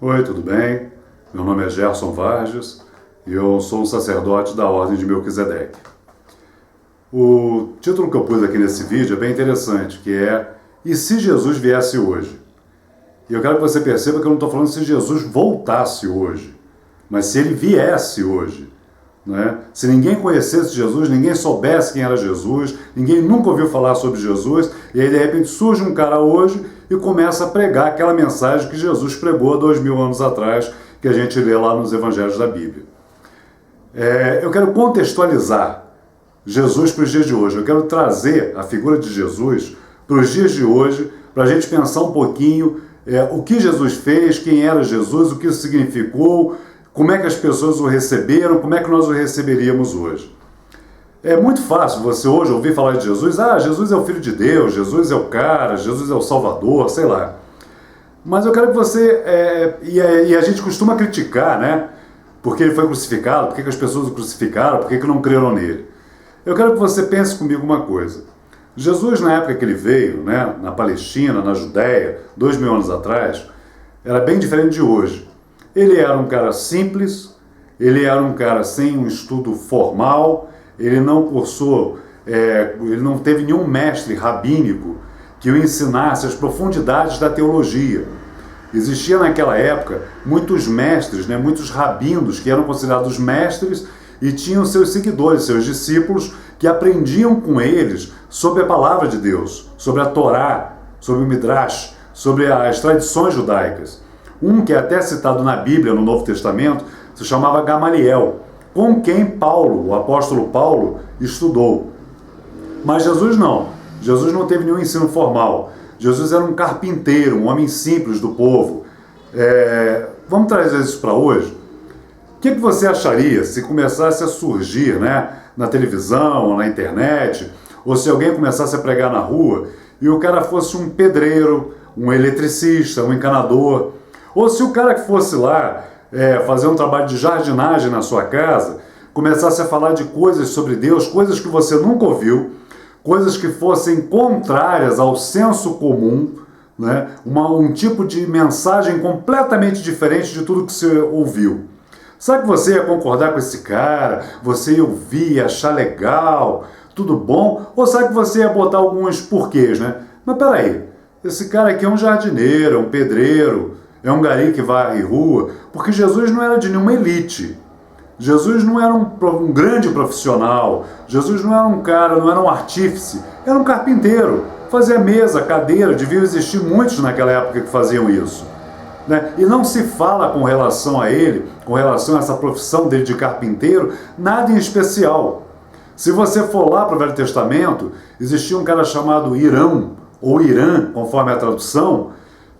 Oi, tudo bem? Meu nome é Gerson Vargas e eu sou um sacerdote da Ordem de Melquisedeque. O título que eu pus aqui nesse vídeo é bem interessante, que é "E se Jesus viesse hoje?". E eu quero que você perceba que eu não estou falando se Jesus voltasse hoje, mas se ele viesse hoje. Né? Se ninguém conhecesse Jesus, ninguém soubesse quem era Jesus, ninguém nunca ouviu falar sobre Jesus, e aí de repente surge um cara hoje e começa a pregar aquela mensagem que Jesus pregou há 2000 anos atrás, que a gente lê lá nos Evangelhos da Bíblia. Eu quero contextualizar Jesus para os dias de hoje, eu quero trazer a figura de Jesus para os dias de hoje, para a gente pensar um pouquinho o que Jesus fez, quem era Jesus, o que isso significou, como é que as pessoas o receberam, como é que nós o receberíamos hoje. É muito fácil você hoje ouvir falar de Jesus, Jesus é o Filho de Deus, Jesus é o cara, Jesus é o Salvador, sei lá. Mas eu quero que você, e a gente costuma criticar, né? Porque ele foi crucificado, porque que as pessoas o crucificaram, porque que não creram nele. Eu quero que você pense comigo uma coisa. Jesus, na época que ele veio, né, na Palestina, na Judéia, 2000 anos atrás, era bem diferente de hoje. Ele era um cara simples, ele era um cara sem um estudo formal, ele não cursou, ele não teve nenhum mestre rabínico que o ensinasse as profundidades da teologia. Existia naquela época muitos mestres, né, muitos rabinos que eram considerados mestres e tinham seus seguidores, seus discípulos, que aprendiam com eles sobre a palavra de Deus, sobre a Torá, sobre o Midrash, sobre as tradições judaicas. Um que é até citado na Bíblia, no Novo Testamento, se chamava Gamaliel, com quem Paulo, o apóstolo Paulo, estudou. Mas Jesus não. Jesus não teve nenhum ensino formal. Jesus era um carpinteiro, um homem simples do povo. Vamos trazer isso para hoje? O que você acharia se começasse a surgir, né, na televisão, na internet, ou se alguém começasse a pregar na rua e o cara fosse um pedreiro, um eletricista, um encanador, ou se o cara que fosse lá fazer um trabalho de jardinagem na sua casa, começasse a falar de coisas sobre Deus, coisas que você nunca ouviu, coisas que fossem contrárias ao senso comum, né? Um tipo de mensagem completamente diferente de tudo que você ouviu. Sabe que você ia concordar com esse cara, você ia ouvir, achar legal, tudo bom? Ou sabe que você ia botar alguns porquês, né? Mas peraí, esse cara aqui é um jardineiro, é um pedreiro, é um gari que varre rua, porque Jesus não era de nenhuma elite. Jesus não era um grande profissional, Jesus não era um cara, não era um artífice, era um carpinteiro, fazia mesa, cadeira, deviam existir muitos naquela época que faziam isso. Né? E não se fala com relação a ele, com relação a essa profissão dele de carpinteiro, nada em especial. Se você for lá para o Velho Testamento, existia um cara chamado Irão, ou Irã, conforme a tradução,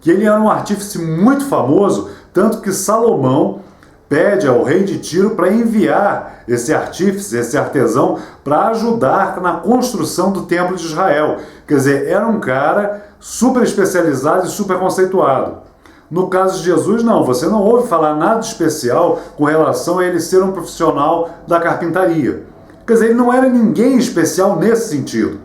que ele era um artífice muito famoso, tanto que Salomão pede ao rei de Tiro para enviar esse artífice, esse artesão, para ajudar na construção do Templo de Israel. Quer dizer, era um cara super especializado e super conceituado. No caso de Jesus, não, você não ouve falar nada especial com relação a ele ser um profissional da carpintaria. Quer dizer, ele não era ninguém especial nesse sentido.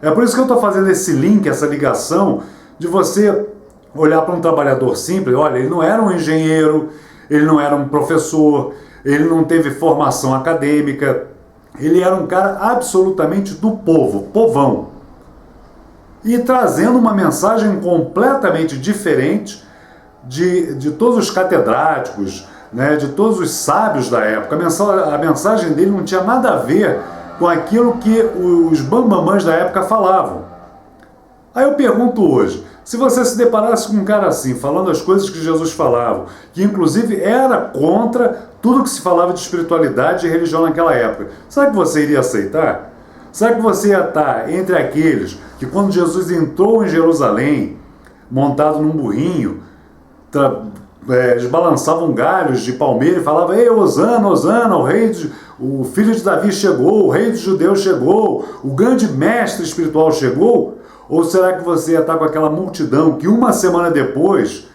É por isso que eu estou fazendo esse link, essa ligação, de você olhar para um trabalhador simples. Olha, ele não era um engenheiro, ele não era um professor, ele não teve formação acadêmica, ele era um cara absolutamente do povo, povão. E trazendo uma mensagem completamente diferente de todos os catedráticos, né, de todos os sábios da época. A mensagem dele não tinha nada a ver com aquilo que os bambamãs da época falavam. Aí eu pergunto hoje, se você se deparasse com um cara assim, falando as coisas que Jesus falava, que inclusive era contra tudo que se falava de espiritualidade e religião naquela época, sabe que você iria aceitar? Sabe que você ia estar entre aqueles que quando Jesus entrou em Jerusalém, montado num burrinho, eles balançavam galhos de palmeira e falavam: "Ei, Hosana, Hosana, o filho de Davi chegou, o rei dos judeus chegou, o grande mestre espiritual chegou"? Ou será que você ia estar com aquela multidão que uma semana depois,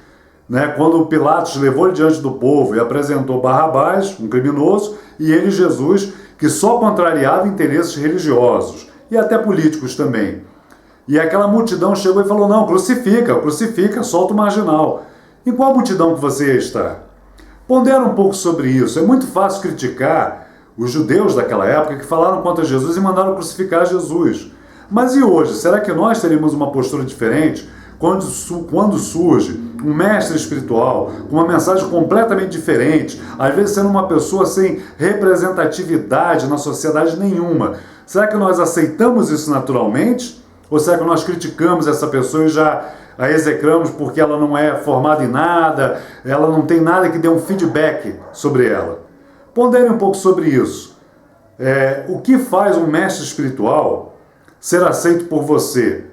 né, quando Pilatos levou ele diante do povo e apresentou Barrabás, um criminoso, e ele, Jesus, que só contrariava interesses religiosos e até políticos também. E aquela multidão chegou e falou: "Não, crucifica, crucifica, solta o marginal". Em qual multidão que você ia estar? Pondera um pouco sobre isso. É muito fácil criticar os judeus daquela época que falaram contra Jesus e mandaram crucificar Jesus. Mas e hoje? Será que nós teríamos uma postura diferente quando surge um mestre espiritual com uma mensagem completamente diferente, às vezes sendo uma pessoa sem representatividade na sociedade nenhuma? Será que nós aceitamos isso naturalmente? Ou será que nós criticamos essa pessoa e já a execramos porque ela não é formada em nada, ela não tem nada que dê um feedback sobre ela? Pondere um pouco sobre isso. O que faz um mestre espiritual ser aceito por você?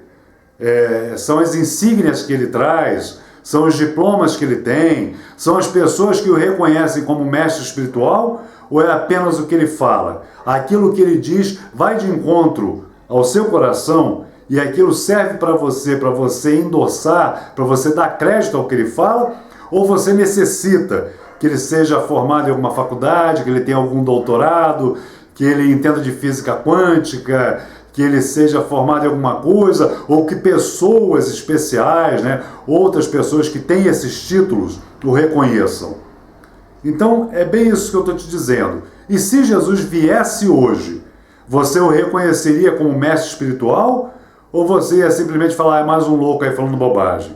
São as insígnias que ele traz, são os diplomas que ele tem, são as pessoas que o reconhecem como mestre espiritual, ou é apenas o que ele fala? Aquilo que ele diz vai de encontro ao seu coração e aquilo serve para você endossar, para você dar crédito ao que ele fala, ou você necessita que ele seja formado em alguma faculdade, que ele tenha algum doutorado, que ele entenda de física quântica, que ele seja formado em alguma coisa, ou que pessoas especiais, outras pessoas que têm esses títulos, o reconheçam? Então, é bem isso que eu estou te dizendo. E se Jesus viesse hoje, você o reconheceria como mestre espiritual? Ou você ia simplesmente falar, é mais um louco aí falando bobagem?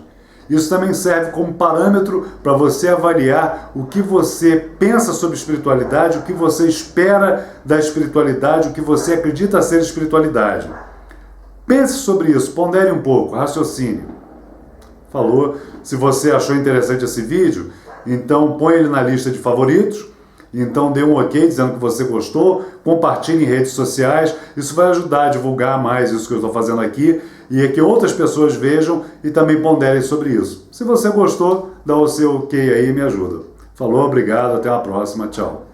Isso também serve como parâmetro para você avaliar o que você pensa sobre espiritualidade, o que você espera da espiritualidade, o que você acredita ser espiritualidade. Pense sobre isso, pondere um pouco, raciocine. Falou? Se você achou interessante esse vídeo, então põe ele na lista de favoritos. Então dê um ok dizendo que você gostou, compartilhe em redes sociais, isso vai ajudar a divulgar mais isso que eu estou fazendo aqui e é que outras pessoas vejam e também ponderem sobre isso. Se você gostou, dá o seu ok aí e me ajuda. Falou, obrigado, até a próxima, tchau.